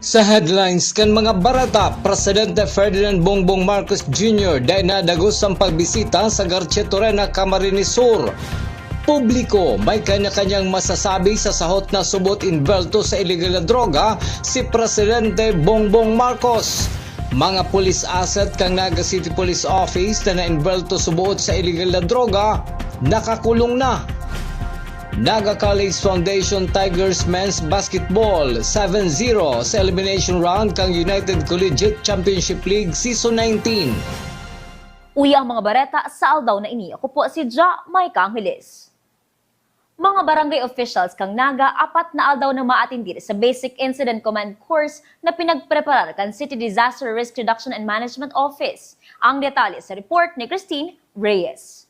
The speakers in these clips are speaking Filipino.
Sa headlines kan mga barata, Presidente Ferdinand Bongbong Marcos Jr. dahil nadagos ang pagbisita sa Garcetorena, Camarines Sur. Publiko, may kanya-kanyang masasabi sa sahot na subot invelto sa illegal na droga si Presidente Bongbong Marcos. Mga police asset kang Naga City Police Office na na-invelto subuot sa illegal na droga, nakakulong na. Naga College Foundation Tigers Men's Basketball 7-0 sa elimination round kang United Collegiate Championship League Season 19. Uy ang mga bareta sa aldaw na ini. Ako po si Ja Maika Angeles. Mga barangay officials kang Naga, apat na aldaw na maatindir sa Basic Incident Command Course na pinagpreparar kan City Disaster Risk Reduction and Management Office. Ang detalye sa report ni Christine Reyes.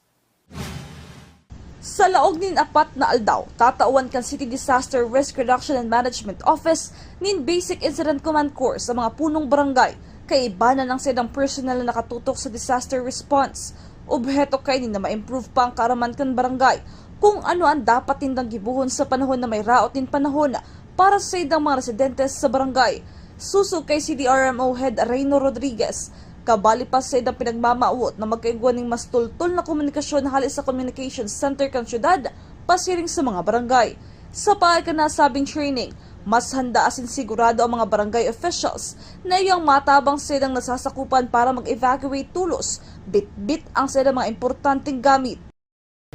Sa laog nin apat na aldaw, tatawan kan City Disaster Risk Reduction and Management Office nin Basic Incident Command Course sa mga punong barangay kay iba na ng sedang personal na nakatutok sa disaster response. Obheto kay ni na ma-improve pa ang kaaraman kan barangay kung ano ang dapat tindang gibuhon sa panahon na may raot din panahon para sa idang mga residentes sa barangay. Susog kay CDRMO Head Reyno Rodriguez, kabali pa sa idang pinagmamaawot na magkaigwan ng mas tultol na komunikasyon halis sa Communications Center kan syudad, pasiring sa mga barangay. Sa paay ka nasabing training, mas handa asin sigurado ang mga barangay officials na iyang matabang sedang nasasakupan para mag-evacuate tulos, bit-bit ang sedang mga importanteng gamit.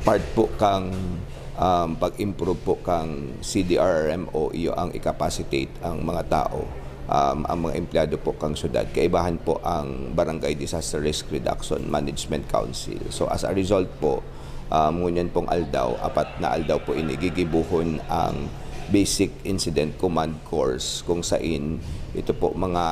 Part po kang pag-improve po kang CDRMO, iyo ang i-capacitate ang mga tao. Ang mga empleyado po kang syudad. Kaibahan po ang Barangay Disaster Risk Reduction Management Council. So as a result po, ngunyan pong aldaw, apat na aldaw po inigigibuhon ang Basic Incident Command Course kung saan ito po mga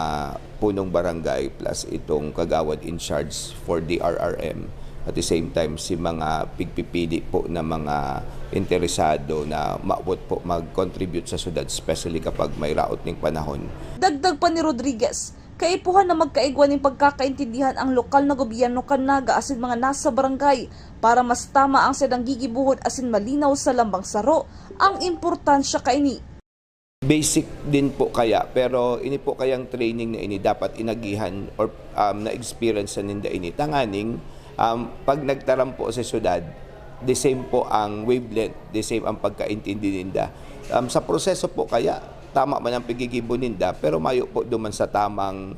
punong barangay plus itong kagawad in charge for the RRM. At the same time, si mga pigpipili po na mga interesado na maabot po mag-contribute sa syudad, especially kapag may raot ng panahon. Dagdag pa ni Rodriguez, kaipuhan na magkaigwan ng pagkakaintindihan ang lokal na gobyerno kan Naga asin mga nasa barangay para mas tama ang sedang gigibuhod asin malinaw sa lambang saro ang importansya kaini. Basic din po kaya, pero ini po kayang training na ini dapat inagihan or na-experience na ninda ini. Tanganing, pag nagtaram po sa syudad, the same po ang wavelength, the same ang pagkaintindi ninda. Sa proseso po kaya, tama man ang paggigibo ninda, pero mayo po duman sa tamang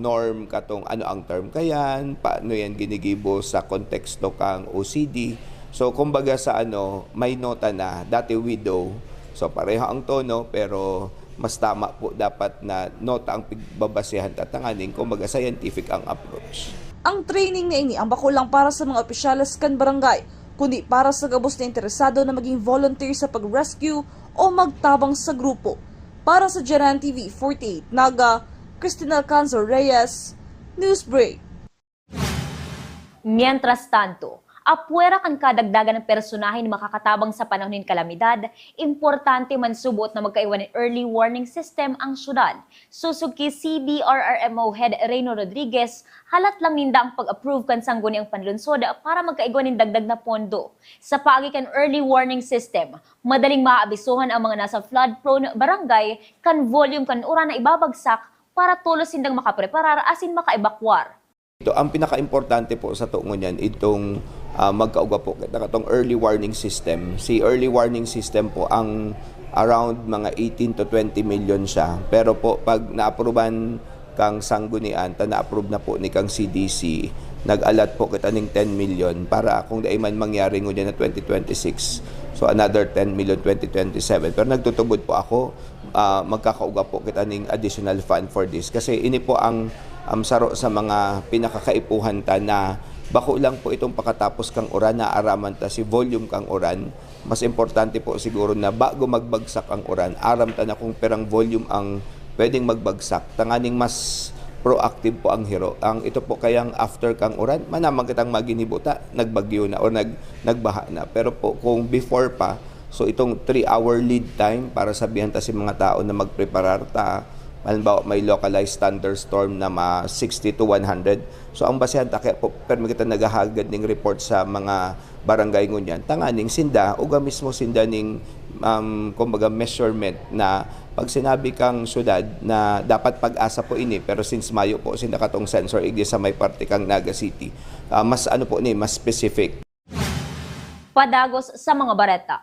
norm katong ano ang term kayan, paano yan ginigibo sa konteksto kang OCD. So kumbaga sa may nota na, dati widow, so pareho ang tono, pero mas tama po dapat na nota ang pagbabasehan tatanganin, kumbaga scientific ang approach. Ang training na ini ang bako lang para sa mga opisyales kan barangay, kundi para sa gabos na interesado na maging volunteer sa pag-rescue o magtabang sa grupo. Para sa Jaran TV 48 Naga, Cristina Alcanzo Reyes, Newsbreak. Mientras tanto, apwera kan kadagdagan ng personahin makakatabang sa panahon ng kalamidad, importante man subot na magkaiwan ng early warning system ang syudad. Susog kay CDRRMO Head Reyno Rodriguez, halat lang ninda ang pag-approve kan sangguniang panlunsod para magkaiwan ng dagdag na pondo. Sa paagi kan early warning system, madaling maaabisuhan ang mga nasa flood-prone barangay kan volume kan ura na ibabagsak para tulos sindang makapreparar asin makaebakwar. Ito ang pinaka-importante po sa tuon yan, itong magkauga po itong early warning system. Si early warning system po ang around mga 18 to 20 million siya. Pero po pag na-approvean kang sanggunian, na-approve na po ni kang CDC, nag-alat po kita ng 10 million para kung dai man mangyari ngunyan na 2026. So another 10 million 2027. Pero nagtutubod po ako, magkakauga po kita ng additional fund for this. Kasi ini po ang saro sa mga pinakakaipuhan ta na bako lang po itong pakatapos kang uran na araman ta si volume kang uran. Mas importante po siguro na bago magbagsak ang uran, aram ta na kung perang volume ang pwedeng magbagsak. Tanganing mas proactive po ang hero. Ang ito po kayang after kang uran, manamang kitang maginibuta, nagbagyo na o nagbaha na. Pero po kung before pa, so itong 3-hour lead time para sabihan ta si mga tao na magpreparar ta halimbawa may localized thunderstorm na 60 to 100. So ang basehan ta kaya po permi kita nagahagad ning report sa mga barangay ngunyan tanganing sinda uga mismo sinda ning kumbaga measurement na pag sinabi kang syudad na dapat pag-asa po ini pero since Mayo po sinda katong sensor igdi sa may parte kang Naga City, mas ano po ni mas specific. Padagos sa mga bareta.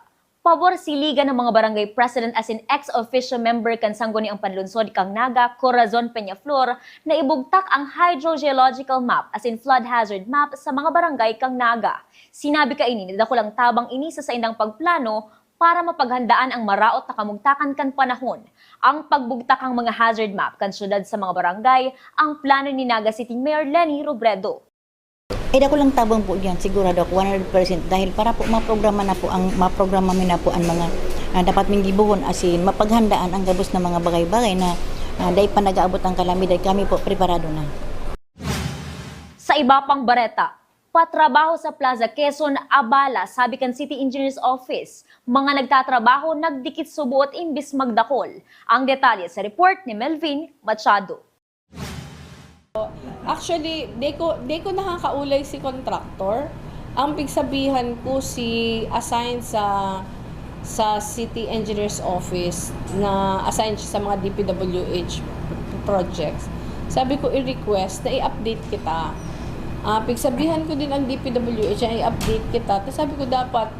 Pabor siligan ng mga barangay president as in ex-officio member kan sangguni ang panlunsod kang Naga, Corazon Peñaflor na ibugtak ang hydrogeological map as in flood hazard map sa mga barangay kang Naga. Sinabi ka ini, dakulang tabang ini sa indang pagplano para mapaghandaan ang maraot na kamugtakan kan panahon. Ang pagbugtak ang mga hazard map kan syudad sa mga barangay, ang plano ni Naga City Mayor Leni Robredo. Dako lang tabang po diyan sigurado ako 100% dahil para po maprograma na po ang mga dapat ming gibuhon asin mapaghandaan ang gabos na mga bagay-bagay na dahil pa nag-aabot ang kalamidad kami po preparado na. Sa iba pang bareta, patrabaho sa Plaza Quezon abala sabi kan City Engineers Office. Mga nagtatrabaho nagdikit subuot imbis magdakol. Ang detalye sa report ni Melvin Machado. Actually, di ko nakakaulay si contractor. Ang pigsabihan ko si assign sa City Engineers Office na assign siya sa mga DPWH projects. Sabi ko i-request na i-update kita. Pigsabihan ko din ang DPWH na i-update kita. Tapos sabi ko dapat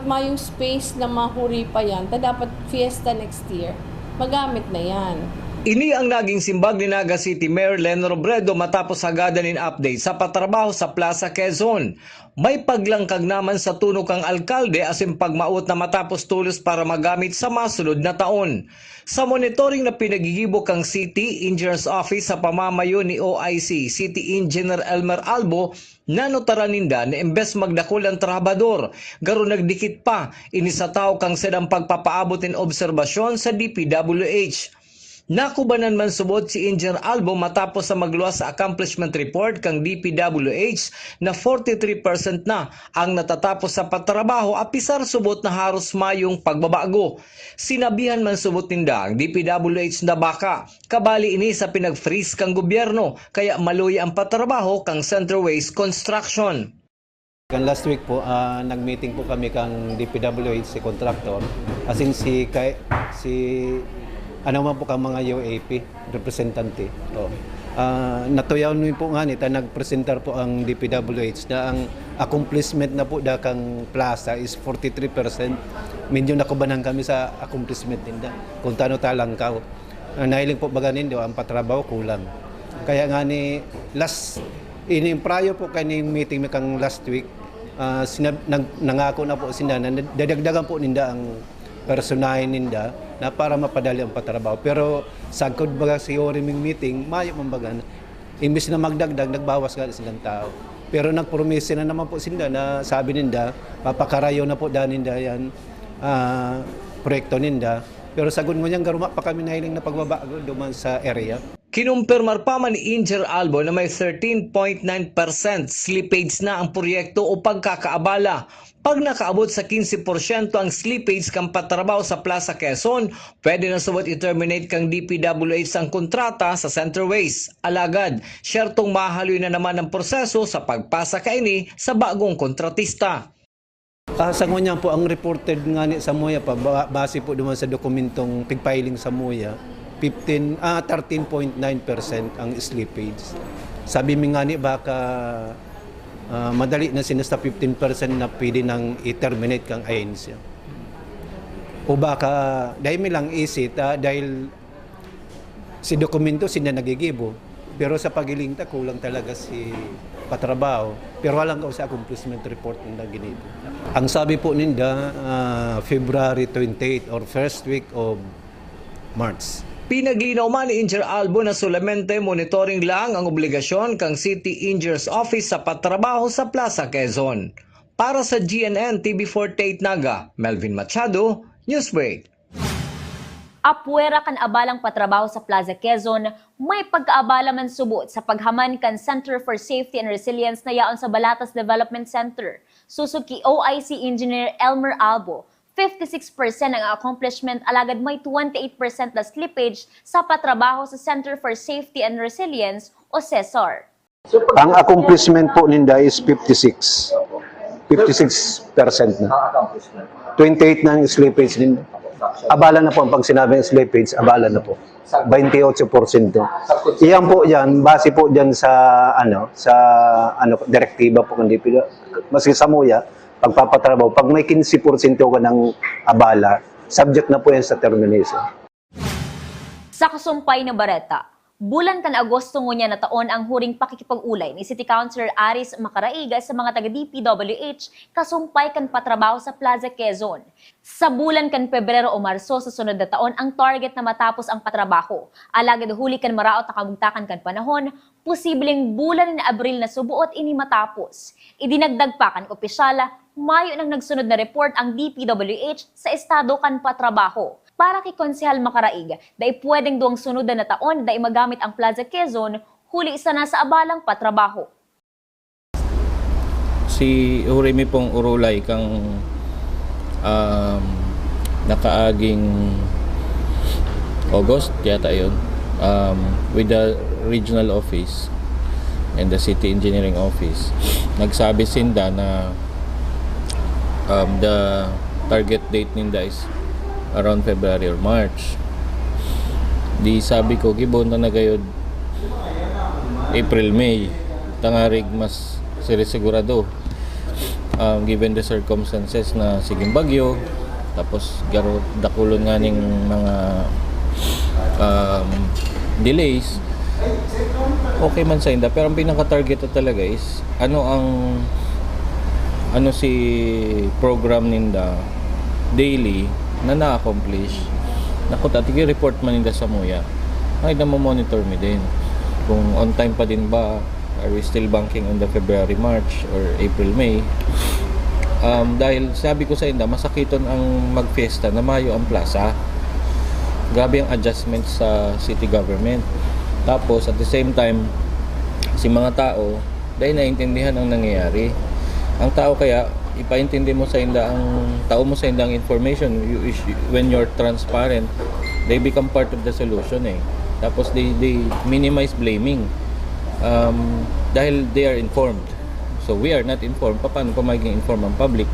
mayong space na mahuri pa yan. Dapat fiesta next year. Magamit na yan. Ini ang naging simbag ni Naga City Mayor Leni Robredo matapos hagadan in update sa patrabaho sa Plaza Quezon. May paglangkag naman sa tunog ang alkalde asin pagmaot na matapos tulos para magamit sa masunod na taon. Sa monitoring na pinagigibok ang City Engineers Office sa pamamayo ni OIC, City Engineer Elmer Albo, nanotara ninda na imbes magdakol ang trabador, garo nagdikit pa, inisataw kang sedang pagpapaabot in obserbasyon sa DPWH. Nakubanan man subot si Engineer Albo matapos sa magluwas sa accomplishment report kang DPWH na 43% na ang natatapos sa patrabaho apisar subot na haros mayong pagbabago. Sinabihan man subot ninda ang DPWH na baka kabali ini sa pinag-freeze kang gobyerno kaya maluya ang patrabaho kang Centerways Construction. Last week po, nag-meeting po kami kang DPWH si contractor as in si ano man po kang mga UAP, representante. Natuyaw nyo po nga nita, nag-presentar po ang DPWH na ang accomplishment na po da kang plaza is 43%. Medyo nakubanan kami sa accomplishment nila. Kung tano talang ka. Nahiling po baga nindo, ang patrabaho kulang. Kaya nga ni, prior po kaning meeting kang last week, nangako na po sila na dadagdagan po ninda ang personahin ninda na para mapadali ang patrabaho. Pero sagkod baga si Oriming meeting, mayo mambagan, imbis na magdagdag, nagbawas nga silang tao. Pero nagpromise na naman po sila na sabi ninda, papakarayo na po daninda yan, proyekto ninda. Pero sagod mo niyang garuma pa kami nahiling na pagbabago duman sa area. Kinumpirmar pa man ni Engineer Albo na may 13.9% slippage na ang proyekto o pagkakaabala. Pag nakaabot sa 15% ang slippage kang patrabaho sa Plaza Quezon, pwede na subot i-terminate kang DPWH ang kontrata sa Centerways. Alagad, syertong mahaloy na naman ang proseso sa pagpasa kaini sa bagong kontratista. Sa ngunyan po, ang reported nga ni sa MOYA pa, base po duman sa dokumentong pigpiling sa MOYA, 13.9% ang slippage. Sabi mi nga ni baka madali na sinasta 15% na pwede nang i-terminate kang ahensya. O baka dahil mi lang isit dahil si dokumento sila nagigibo. Pero sa pagiling ta kulang talaga si patrabaho. Pero walang sa accomplishment report na ginito. Ang sabi po ninda February 28 or first week of March. Pinaglinaw man ni Engineer Albo na solamente monitoring lang ang obligasyon kang City Engineers Office sa patrabaho sa Plaza Quezon. Para sa GNN TV48 Naga, Melvin Machado, Newsbreak. Apwera kan abalang patrabaho sa Plaza Quezon, may pagkaabala man subot sa paghaman kan Center for Safety and Resilience na yaon sa Balatas Development Center. Susog ki OIC Engineer Elmer Albo, 56% ang accomplishment alagad may 28% na slippage sa patrabaho sa Center for Safety and Resilience o CESAR. Ang accomplishment po ninda is 56. 56% na. 28 na yung slippage din. Abala na po, pag sinabing slippage, abala na po. 28%. Iyan po yan, base po dyan sa, direktiba po ng DPW. Maski sa MUYA, pagpapatrabaho, pag may 15% ka ng abala, subject na po yan sa termination. Sa kasumpay na Bareta, bulan kan Agosto ngunya na taon ang huring pakikipag-ulay ni City Councilor Aris Macaraiga sa mga taga-DPWH kasumpay kan patrabaho sa Plaza Quezon. Sa bulan kan Pebrero o Marso sa sunod na taon ang target na matapos ang patrabaho. Alagad huli kan maraot na kamugtakan kan panahon, posibleng bulan na Abril na subuot ini matapos. Idinagdag pa kan opisyala, Mayo nang nagsunod na report ang DPWH sa estado kan patrabaho. Para kay Konsehal Macaraig, dahil pwedeng duwang sunod na taon dahil magamit ang Plaza Quezon, huli isa na sa abalang patrabaho. Si Urimi pong urulay kang nakaaging August, yata yun, with the regional office and the city engineering office. Nagsabi sinda na the target date ninda is around February or March. Di sabi ko, gibon na nagayod April, May. Tangarig mas sirisigurado. Given the circumstances na siging bagyo, tapos garo dakulon nga ning mga delays, okay man sa inda. Pero ang pinaka-target talaga is, ano si program ninda daily na na-accomplish. Naku, tati report man nila sa MUYA. Ay, monitor mi din. Kung on time pa din ba, are we still banking on the February, March, or April, May? Dahil sabi ko sa inda, masakiton ang magfiesta na Mayo ang plaza. Grabe ang adjustment sa city government. Tapos, at the same time, si mga tao, dahil naiintindihan ang nangyayari. Ang tao kaya, ipaintindi mo sa inda ang information. When you're transparent, they become part of the solution Tapos they minimize blaming dahil they are informed. So we are not informed. Paano pa magiging informed ang public?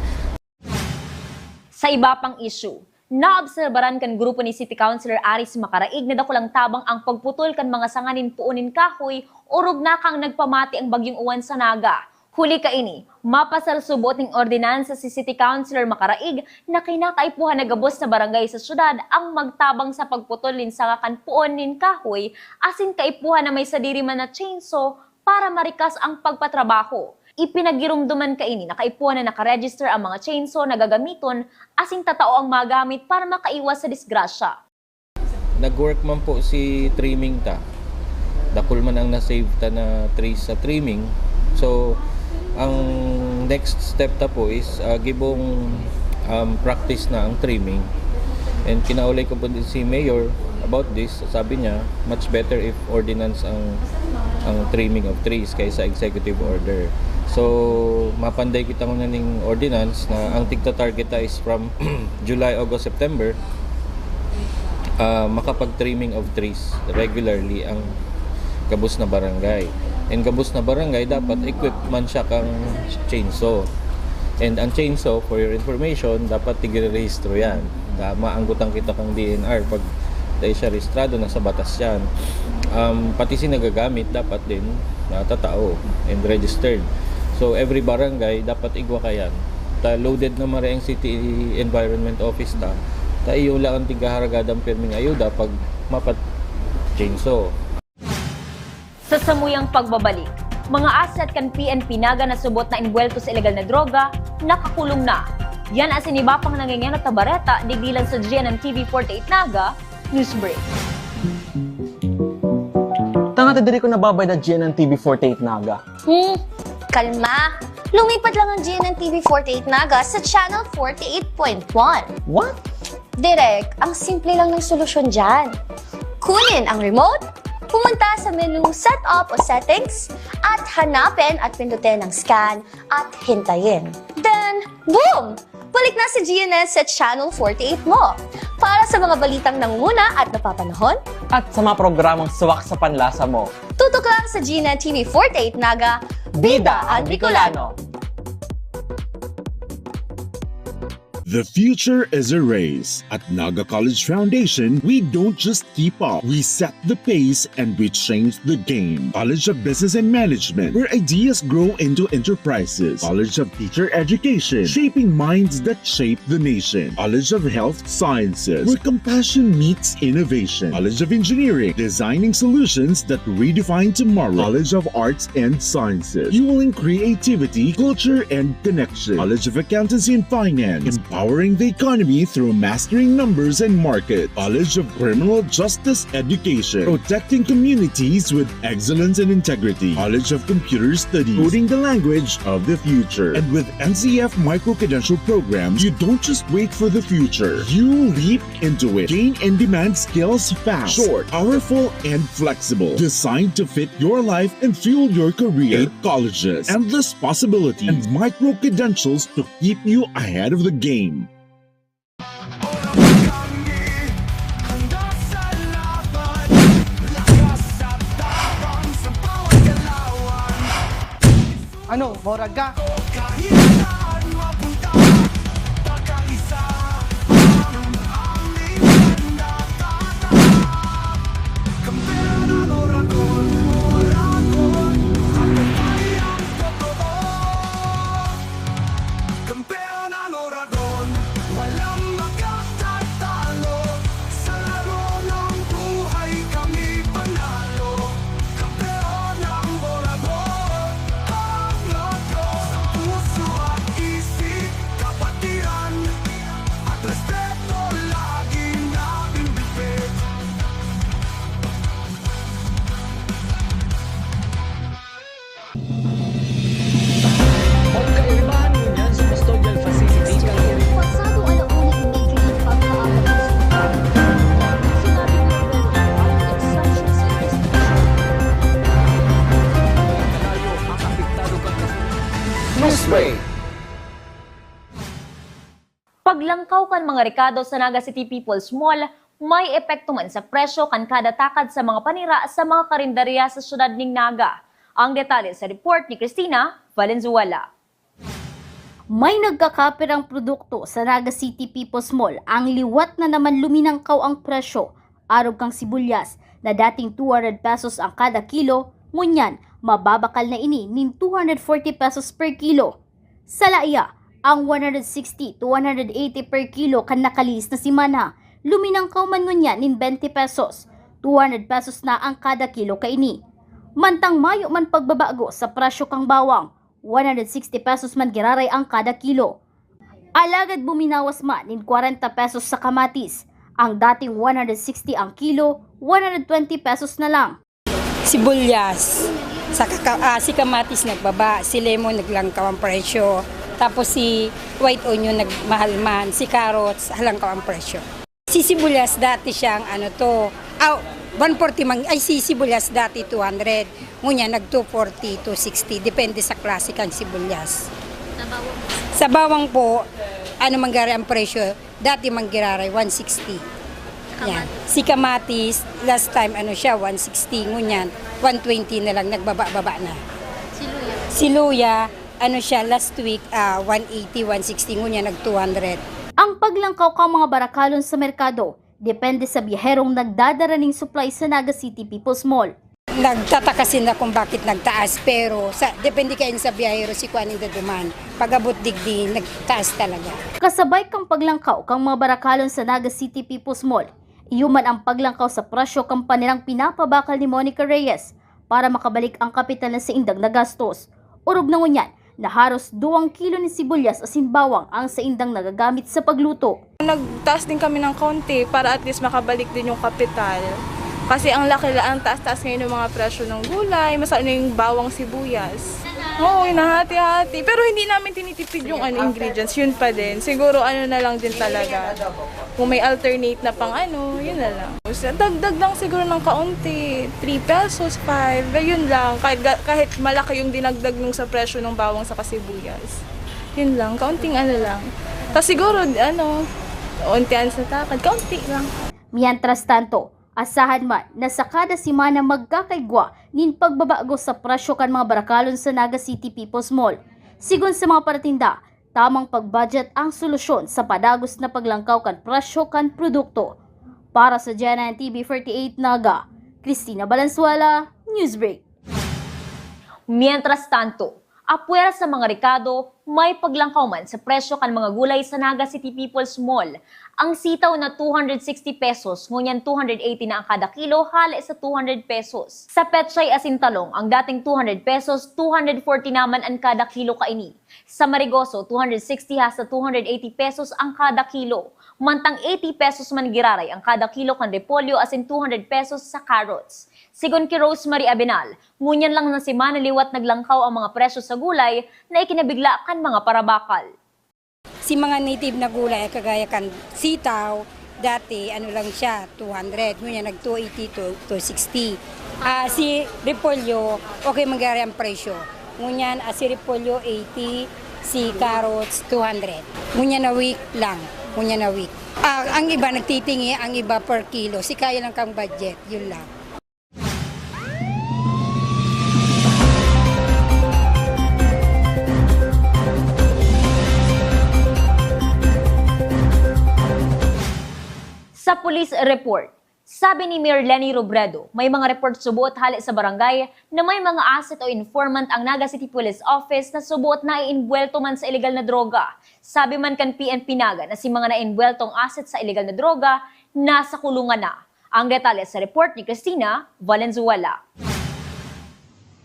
Sa iba pang issue, naobserbaran kan grupo ni City Councilor Aris Macaraig na dakulang tabang ang pagputol kan mga sanganin puunin kahoy o rugna kang nagpamati ang bagyong uwan sa Naga. Huli ka ini, mapasarsubot ng ordinansa si City Councilor Macaraig na kinakaipuhan na gabos na barangay sa syudad ang magtabang sa pagputol nin sa kakanpuon nin kahoy asin kaipuhan na may sadiri man na chainsaw para marikas ang pagpatrabaho. Ipinagirumduman ka ini na kaipuhan na nakaregister ang mga chainsaw na gagamiton asin tatao ang magamit para makaiwas sa disgrasya. Nag-work man po si trimming ta. Dakul man ang na-save ta na trees sa trimming. So, ang next step ta po is gibong practice na ang trimming. And kinaulay ko po din si Mayor about this. Sabi niya, much better if ordinance ang trimming of trees kaysa executive order. So, mapanday kita ko na ning ordinance na ang tigta-target is from July, August, September makapag-trimming of trees regularly ang gabos na barangay. And gabos na barangay, dapat equipped man siya kang chainsaw. And ang chainsaw, for your information, dapat tigre-rehistro yan. Maanggutan kita kang DNR pag dahil siya rehistrado, nasa batas yan. Pati si nagagamit, dapat din tatao and registered. So every barangay, dapat igwa ka yan. Loaded na mareang City Environment Office ta iyo lang ang tigaharagadan pirming ayuda pag mapat chainsaw. Sa samuyang pagbabalik, mga asset kan PNP Naga na subot na inbuelto sa ilegal na droga, nakakulong na. Yan ang siniba pang nangyayang na tabareta, digilan sa GNN TV 48 Naga, Newsbreak. Tanga diri ko nababay na GNN TV 48 Naga. Kalma! Lumipat lang ang GNN TV 48 Naga sa channel 48.1. What? Direk, ang simple lang ng solusyon dyan. Kunin ang remote, pumunta sa menu Setup o Settings, at hanapin at pindutin ang Scan at hintayin. Then, boom! Balik na si GNS sa Channel 48 mo. Para sa mga balitang nanguna at napapanahon, At sa mga programang swak sa panlasa mo. tutok lang sa GNN TV 48 Naga, Bida ang Bicolano! The future is a race. At Naga College Foundation, we don't just keep up, we set the pace and we change the game. College of Business and Management, where ideas grow into enterprises. College of Teacher Education, shaping minds that shape the nation. College of Health Sciences, where compassion meets innovation. College of Engineering, designing solutions that redefine tomorrow. College of Arts and Sciences, fueling creativity, culture, and connection. College of Accountancy and Finance, empowering the economy through mastering numbers and markets. College of Criminal Justice Education, protecting communities with excellence and integrity. College of Computer Studies, coding the language of the future. And with NCF micro-credential programs, you don't just wait for the future, you leap into it. Gain and demand skills fast, short, powerful, and flexible. Designed to fit your life and fuel your career. 8 colleges, endless possibilities, and micro-credentials to keep you ahead of the game. Ano, Moraga? Pagkaibahan mo yan sa custodial facility pasado alauna yung Major League pagkaalam ng sultan. Sinabi ng President ang exemption sa restriction. Newsbreak. Paglangkaw kan mga rekado sa Naga City People's Mall, may epekto man sa presyo kan kada takad sa mga panira sa mga karinderya sa syudad ning Naga. Ang detalye sa report ni Cristina Valenzuela. May nagkakapirang produkto sa Naga City People's Mall. Ang liwat na naman luminangkaw ang presyo. Arog kang sibulyas na dating 200 pesos ang kada kilo, ngunyan mababakal na ini nin 240 pesos per kilo. Sa laia, ang 160 to 180 per kilo kan nakalis na simana, luminangkaw man ngunyan nin 20 pesos. 200 pesos na ang kada kilo kaini. Mantang mayo man pagbabago sa presyo kang bawang, 160 pesos man giraray ang kada kilo. Alagad buminawas man nin 40 pesos sa kamatis. Ang dating 160 ang kilo, 120 pesos na lang. Sibuyas, si kamatis nagbaba, si lemon naglangkaw ang presyo. Tapos si white onion nagmahal man, si carrots halangkaw ang presyo. Si sibuyas dati siyang 140 si sibuyas dati 200, ngunya nag 240 to 60, depende sa klase kang sibuyas. Sa bawang po, manggari ang presyo, dati manggiraray 160. Yan. Si kamatis, last time 160, ngunyan 120 na lang, nagbaba-baba na. Si luya, last week 180, 160, ngunyan nag 200. Ang paglangkaw kang mga barakalon sa merkado, depende sa biyaherong nagdadala ng supply sa Naga City People's Mall. Nagtataka sila kung bakit nagtaas, pero depende kayo sa biyahero si Kuanin Daduman. Pag-abot digdi, nagtaas talaga. Kasabay kang paglangkaw kang mga barakalon sa Naga City People's Mall, iyuman ang paglangkaw sa presyo kang panilang pinapabakal ni Monica Reyes para makabalik ang kapital na sa indang na gastos. Urog na ngunyan, na haros 2 kilo ni sibuyas asin bawang ang sa indang nagagamit sa pagluto. Nagtaas din kami ng konti para at least makabalik din yung kapital. Kasi ang taas-taas ngayon ng mga presyo ng gulay, masalo yung bawang sibuyas. Oo, hinahati-hati. Pero hindi namin tinitipid yung ingredients, yun pa din. Siguro na lang din talaga. Kung may alternate na pang yun na lang. Dagdag lang siguro ng kaunti, 3 pesos, 5, yun lang. Kahit malaki yung dinagdag nung sa presyo ng bawang sa kasibuyas. Yun lang, kaunting lang. Tapos siguro, untian sa takad, kaunti lang. Mientras tanto, asahan man na sa kada simana magkakaigwa nin pagbabago sa presyo kan mga barakalon sa Naga City People's Mall. Sigon sa mga paratinda, tamang pag-budget ang solusyon sa padagos na paglangkaw kan presyo kan produkto. Para sa GNN TV 48 Naga, Cristina Valenzuela, Newsbreak. Mientras tanto, apwera sa mga rekado, may paglangkaw man sa presyo kan mga gulay sa Naga City People's Mall. Ang sitaw na 260 pesos, ngunyan 280 na ang kada kilo, hala sa 200 pesos. Sa Petchay Asintalong, ang dating 200 pesos, 240 naman ang kada kilo kaini. Sa Marigoso, 260 hasta 280 pesos ang kada kilo. Mantang 80 pesos man giraray ang kada kilo kan repolyo asin 200 pesos sa carrots. Sigon kay Rosemary Abenal, ngunyan lang na si Maniliwat naglangkaw ang mga presyo sa gulay na ikinabigla kan mga parabakal. Si mga native na gulay, kagaya kan sitaw, dati lang siya, 200, ngunyan nag 280 to 260. Si repolyo, okay magari ang presyo. Ngunyan si repolyo 80, si carrots 200. Ngunyan na week lang. Ngunyan na week. Ang iba nagtitingi, ang iba per kilo. Si kaya lang kang budget, yun lang. Sa police report, sabi ni Mayor Lenny Robredo, may mga report subuot hali sa barangay na may mga asset o informant ang Naga City Police Office na subuot na iinbuwelto man sa illegal na droga. Sabi man kan PNP Naga na si mga nainbuweltong asset sa illegal na droga nasa kulungan na. Ang detalye sa report ni Cristina Valenzuela.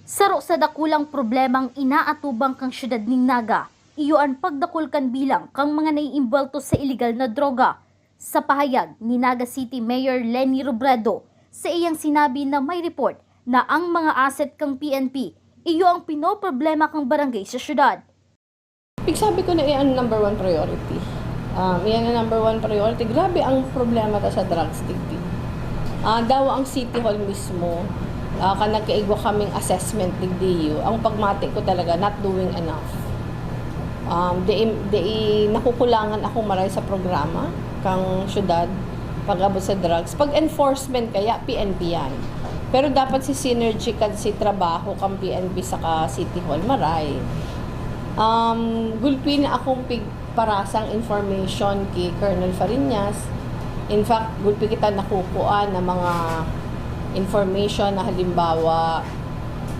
Saro sa dakulang problemang inaatubang kang syudad ning Naga, iyo ang pagdakul kan bilang kang mga naiimbwelto sa illegal na droga. Sa pahayag ni Naga City Mayor Lenny Robredo, sa iyang sinabi na may report na ang mga asset kang PNP, iyo ang pinoproblema kang barangay sa syudad. Sabi ko na iyan number one priority. Iyan ang number one priority. Grabe ang problema ta sa drugs tigdi. Daw ang City Hall mismo, nagkaigwa kaming assessment tigdi ang pagmati ko talaga not doing enough. Nakukulangan ako maray sa programa kang syudad pag-abot sa drugs. Pag enforcement kaya PNP yan. Pero dapat si synergy kad si trabaho kang PNP sa City Hall maray. Gulpi na akong parasang information kay Colonel Fariñas. In fact, gulpi kita nakukuha ng mga information na halimbawa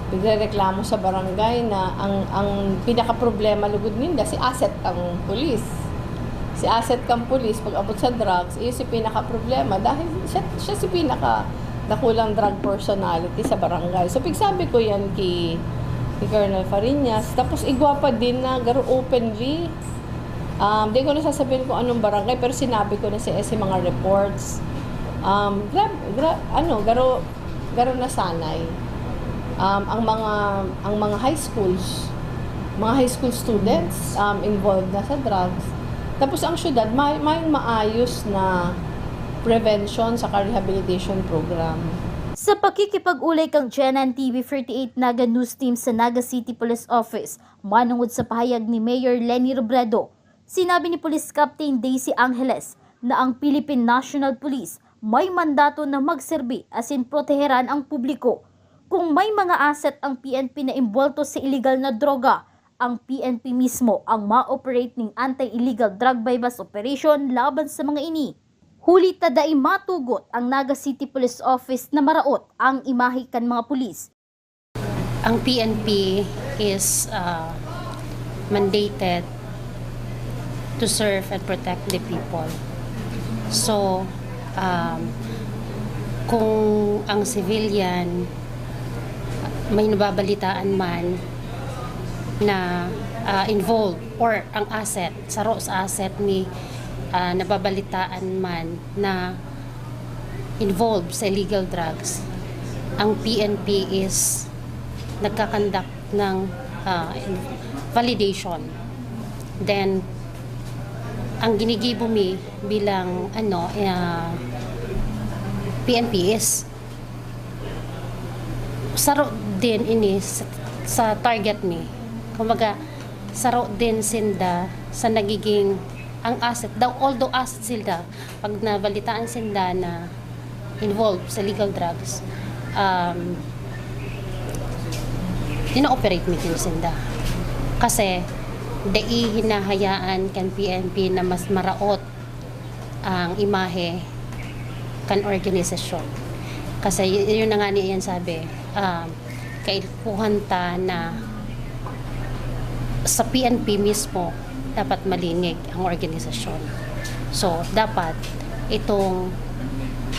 nagrereklamo sa barangay na ang pinaka-problema lugod ninda si asset ang pulis. Si asset kang pulis pag abot sa drugs, iyo si pinaka-problema dahil siya si pinaka-nakulang drug personality sa barangay. So, pigsabi ko yan kay Colonel Fariñas. Tapos, igwa pa din na garo openly. Di ko na sasabihin kung anong barangay, pero sinabi ko na sa mga reports. Garo na sanay. Ang mga high school students involved na sa drugs. Tapos ang syudad may maayos na prevention sa rehabilitation program. Sa pakikipag-ulay kang GNN TV 48 Naga News Team sa Naga City Police Office, manungod sa pahayag ni Mayor Lenny Robredo, sinabi ni Police Captain Daisy Angeles na ang Philippine National Police may mandato na magserbi asin proteheran ang publiko. Kung may mga asset ang PNP na imbolto sa illegal na droga, ang PNP mismo ang ma-operate ng anti-illegal drug bypass operation laban sa mga ini. Huli taday matugot ang Naga City Police Office na maraot ang imahe kan mga pulis. Ang PNP is mandated to serve and protect the people. So, kung ang civilian may nababalitaan man na involved or ang asset, saro sa asset ni nababalitaan man na involved sa illegal drugs, ang PNP is nagkakandak ng validation. Then, ang ginigibo mi bilang PNP is saro din ini sa target mi. Kumbaga, saro din sinda sa nagiging ang asset, daw although asset sila, pag nabalitaan sila na involved sa legal drugs, ina-operate meeting sila. Kasi, dai hinahayaan kan PNP na mas maraot ang imahe kan organisasyon. Kasi yun na nga niya sabi, kailangan ta na sa PNP mismo dapat malinig ang organisasyon. So, dapat itong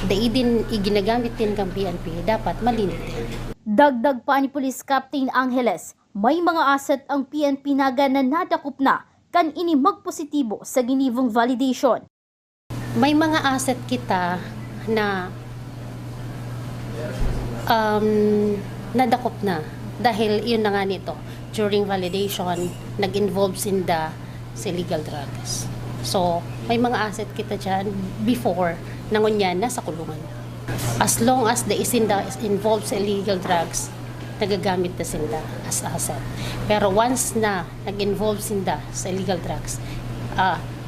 din iginagamit din ng PNP, dapat malinig din. Dagdag pa ni Police Captain Angeles, may mga asset ang PNP Naga na nadakop na kan ini magpositibo sa ginivong validation. May mga asset kita na nadakop na dahil yun na nga nito, during validation, nag-involve sinda sa illegal drugs. So, may mga asset kita dyan before nangunyan nasa kulungan. As long as the isinda is involved sa illegal drugs, nagagamit na sinda as asset. Pero once na nag-involve sinda sa illegal drugs,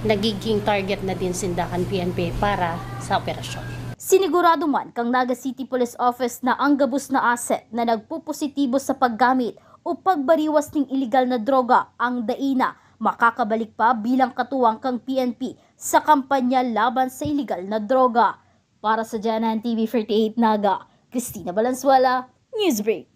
nagiging target na din sinda kan PNP para sa operasyon. Sinigurado man kang Naga City Police Office na ang gabos na asset na nagpupositibo sa paggamit o pagbariwas ng iligal na droga ang daina makakabalik pa bilang katuwang kang PNP sa kampanya laban sa iligal na droga. Para sa Janahan TV 48 Naga, Cristina Valenzuela, Newsbreak.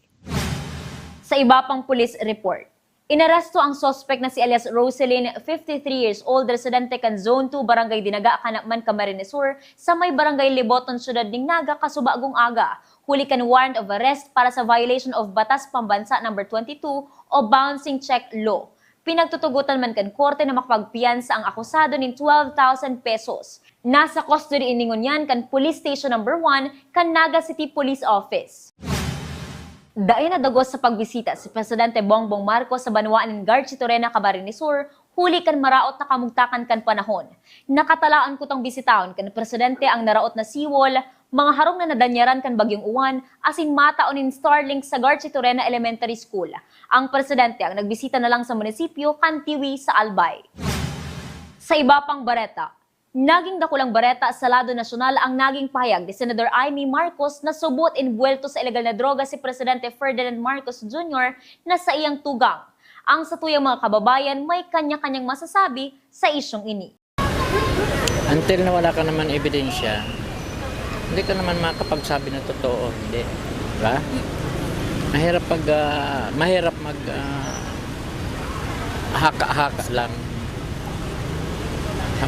Sa iba pang police report, inaresto ang suspect na si alias Roselyn, 53 years old, residente kan Zone 2, Barangay Dinaga, Kanakman, Camarines Sur, sa may Barangay Liboton, Syudad ng Naga, Kasubagong Aga. Huli kan warrant of arrest para sa violation of Batas Pambansa No. 22 o Bouncing Check Law. Pinagtutugutan man kan korte na makapagpiyansa ang akusado ng 12,000 pesos. Nasa custody iningon yan kan Police Station No. 1 kan Naga City Police Office. Daay na dagos sa pagbisita si Presidente Bongbong Marcos sa banwaan ng Garchitorena, Camarines Sur, huli kan maraot na kamugtakan kan panahon. Nakatalaan ko tang bisitaon kan Presidente ang naraot na seawall, mga harong na nadanyaran kan Bagyong Uwan, asin mataon in Starlink sa Garchitorena Elementary School. Ang Presidente ang nagbisita na lang sa munisipyo kan Tiwi sa Albay. Sa iba pang bareta, naging dakulang bareta sa lado nasyonal ang naging pahayag ni Senator Amy Marcos na subot inbuwelto sa ilegal na droga si Presidente Ferdinand Marcos Jr. na sa iyang tugang. Ang satuyang mga kababayan may kanya-kanyang masasabi sa isyong ini. Until na wala ka naman ebidensya, hindi ka naman makapagsabi na totoo, hindi. Diba? Mahirap mag haka-haka lang.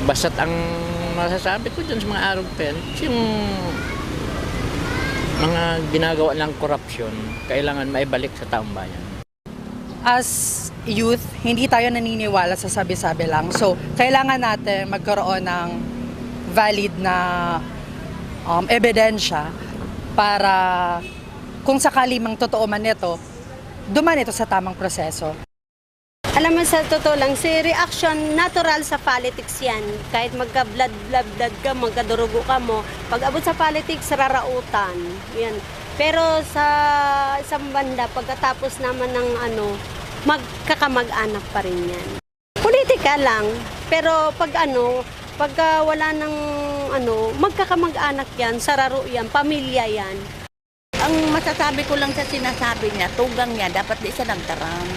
Basta't ang masasabi ko dyan sa mga Arog Parents, yung mga ginagawa ng korupsyon, kailangan maibalik sa taong bayan. As youth, hindi tayo naniniwala sa sabi-sabi lang. So, kailangan natin magkaroon ng valid na ebidensya para kung sakali mang totoo man ito, duman ito sa tamang proseso. Alam mo, sa totoo lang, si reaction natural sa politics yan. Kahit magka-blood ka, magkadurugo ka mo, pag abot sa politics, rarautan. Yan. Pero sa isang banda, pagkatapos naman ng magkakamag-anak pa rin yan. Politika lang, pero pagka wala ng magkakamag-anak yan, sararo yan, pamilya yan. Ang masasabi ko lang sa sinasabi niya, tugang niya, dapat di siya nagtarang.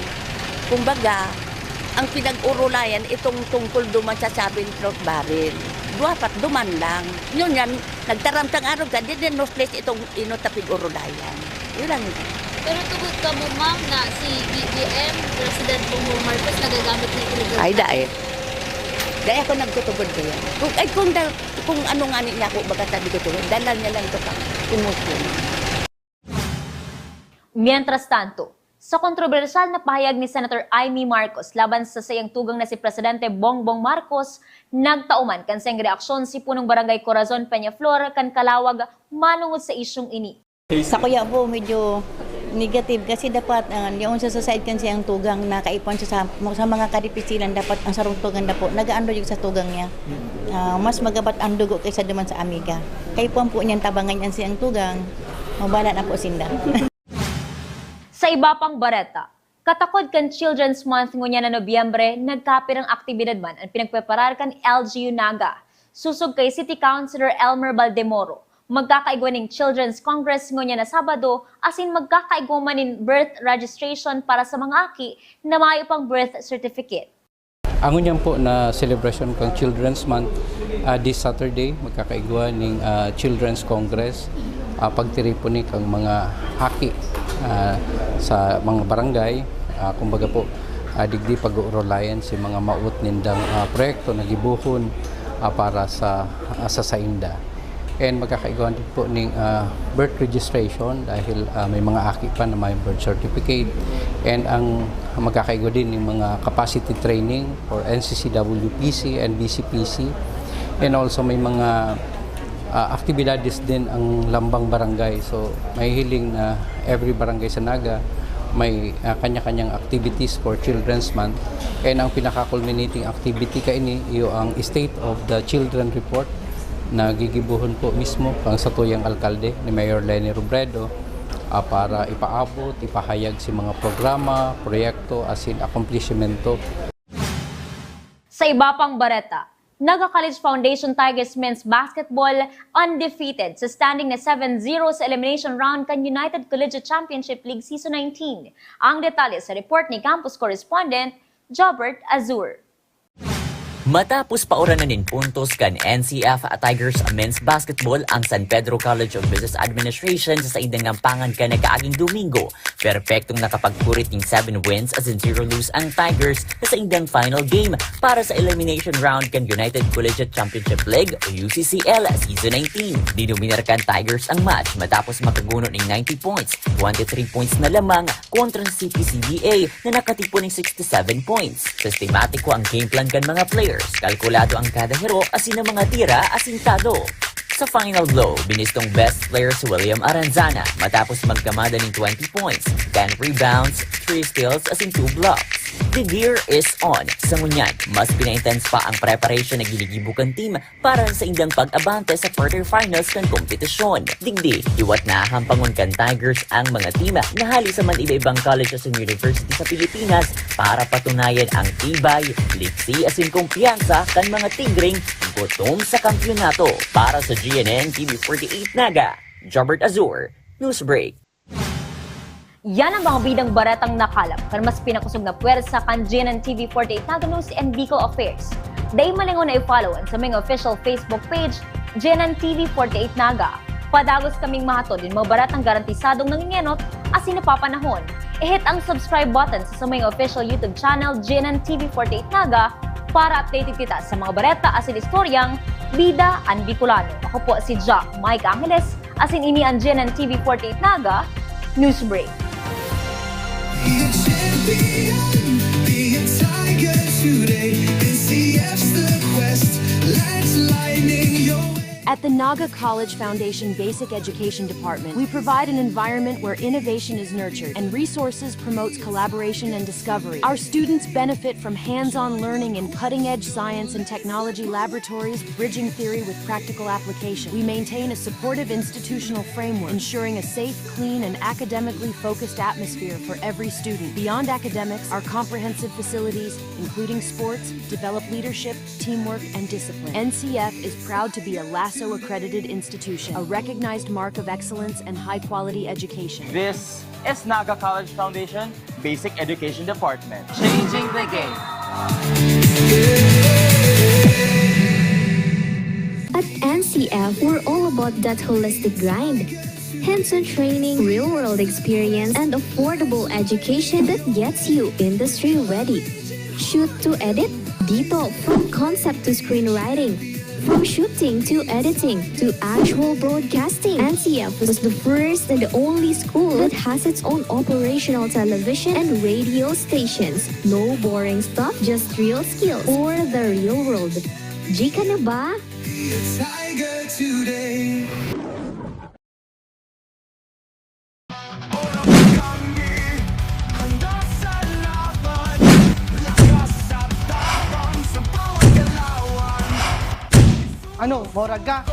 Kumbaga, ang pinag-urulayan itong tungkol duman sa sabing truck barrel. Dapat duman lang. Yun yan, nagtaramtang araw ka, di din place itong inotapig urulayan. Yun lang yun. Pero tugod ka mo, ma'am, na si BBM, President Bongbong Marcos, nagagamit na illegal. Ay, dahil ako nagtutugod ko yan. Kung ano nga niya ako, baga sabi ko ito, dala niya lang ito pang emosyon. Mientras tanto, sa kontrobersyal na pahayag ni Senator Amy Marcos laban sa sayang tugang na si Presidente Bongbong Marcos, nagtauman kan siyang reaksyon si punong barangay Corazon Peñaflor kan Kalawag manungod sa isyong ini. Sa kuya po medyo negative kasi dapat yung sa society kan siyang tugang na kaipon siya sa mga kadipisilan dapat ang sarong tugang na po nagaando yung sa tugang niya. Mas magabat ang dugo kaysa duman sa amiga. Kaipon po niyan tabangan yan siyang tugang. Mabala na po sinda. Sa iba pang bareta, Katakod kan Children's Month ngunya na Nobyembre, nagkapirang aktibidad man ang pinagpreparar kan LGU Naga. Susog kay City Councilor Elmer Baldemoro, magkakaigwa ning Children's Congress ngunya na Sabado, asin magkakaigwa man in birth registration para sa mga aki na maayo pang birth certificate. Ang unyan po na celebration ng Children's Month this Saturday, magkakaigwa ng Children's Congress. Pagtiri po ni kang mga haki sa mga barangay, kumbaga po digdi pag-uurolayan si mga maut nindang proyekto na gibuhon para sa sainda. And magkakaigawan din po ng birth registration dahil may mga aki pa na may birth certificate. And ang magkakaigawa din ng mga capacity training for NCCWPC and BCPC. And also may mga aktibidades din ang lambang barangay. So may hiling na every barangay sa Naga may kanya-kanyang activities for Children's Month. And ang pinaka-culminating activity kaini iyo ang State of the Children Report na gigibuhon po mismo pang sa tuyang alkalde ni Mayor Leni Robredo para ipaabot, ipahayag si mga programa, proyekto, asin accomplishmento. Sa iba pang bareta, Naga College Foundation Tigers Men's Basketball undefeated sa standing na 7-0 sa elimination round kan United Collegiate Championship League Season 19. Ang detalye sa report ni campus correspondent Jobert Azur. Matapos pauranan ng puntos kan NCF Tigers Men's Basketball ang San Pedro College of Business Administration sa saindang nampangan ka na kaaging Domingo, perpektong nakapagkurit ng 7 wins as in 0 lose ang Tigers sa saindang final game para sa elimination round kan United Collegiate Championship League o UCCL Season 19. Dinominar kan Tigers ang match matapos makaguno ng 90 points, 23 points na lamang kontra sa CPCBA na nakatipo ng 67 points. Sistematiko ang game plan kan mga players. Kalkulado ang kada hero asin ang mga tira asintado. Sa final blow, binistong best player si William Aranzana matapos magkamada ng 20 points, 10 rebounds, 3 steals asin 2 blocks. The gear is on. Sa ngunyan, mas pina-intense pa ang preparation na giligibukan team para sa indang pag-abante sa quarterfinals ng kompetisyon. Digdi, iwat na hampangon kan Tigers ang mga team na hali sa man iba-ibang colleges and university sa Pilipinas para patunayan ang tibay, liksi asin kumpiyansa kan mga Tigring gutom sa kampyonato. Para sa GNN TV48 Naga, Jobert Azur, Newsbreak. Yan ang mga bidang baratang nakalap kan mas pinakusog na puwersa kan GNN TV48 Naga News and Bicol Affairs. Dahil malingon na i-follow ang sa mga official Facebook page, GNN TV48 Naga. Padagos kaming mahatod din mga baratang garantisadong nangingenot as sinapapanahon. I-hit ang subscribe button sa mga official YouTube channel GNN TV48 Naga para updated kita sa mga bareta asin istoryang Bida and Bicolano. Ako po si Jack Mike Angeles asin ini ang GNN TV48 Naga Newsbreak. At the Naga College Foundation Basic Education Department, we provide an environment where innovation is nurtured and resources promotes collaboration and discovery. Our students benefit from hands-on learning in cutting-edge science and technology laboratories, bridging theory with practical application. We maintain a supportive institutional framework, ensuring a safe, clean, and academically focused atmosphere for every student. Beyond academics, our comprehensive facilities, including sports, develop leadership, teamwork, and discipline. NCF is proud to be a LASSO accredited institution, a recognized mark of excellence and high-quality education. This is Naga College Foundation Basic Education Department. Changing the game. At NCF, we're all about that holistic grind. Hands-on training, real-world experience, and affordable education that gets you industry ready. Shoot to edit, dito from concept to screenwriting. From shooting to editing to actual broadcasting, NCF was the first and the only school that has its own operational television and radio stations. No boring stuff, just real skills or the real world. Jika na ba? Ano, morag ka?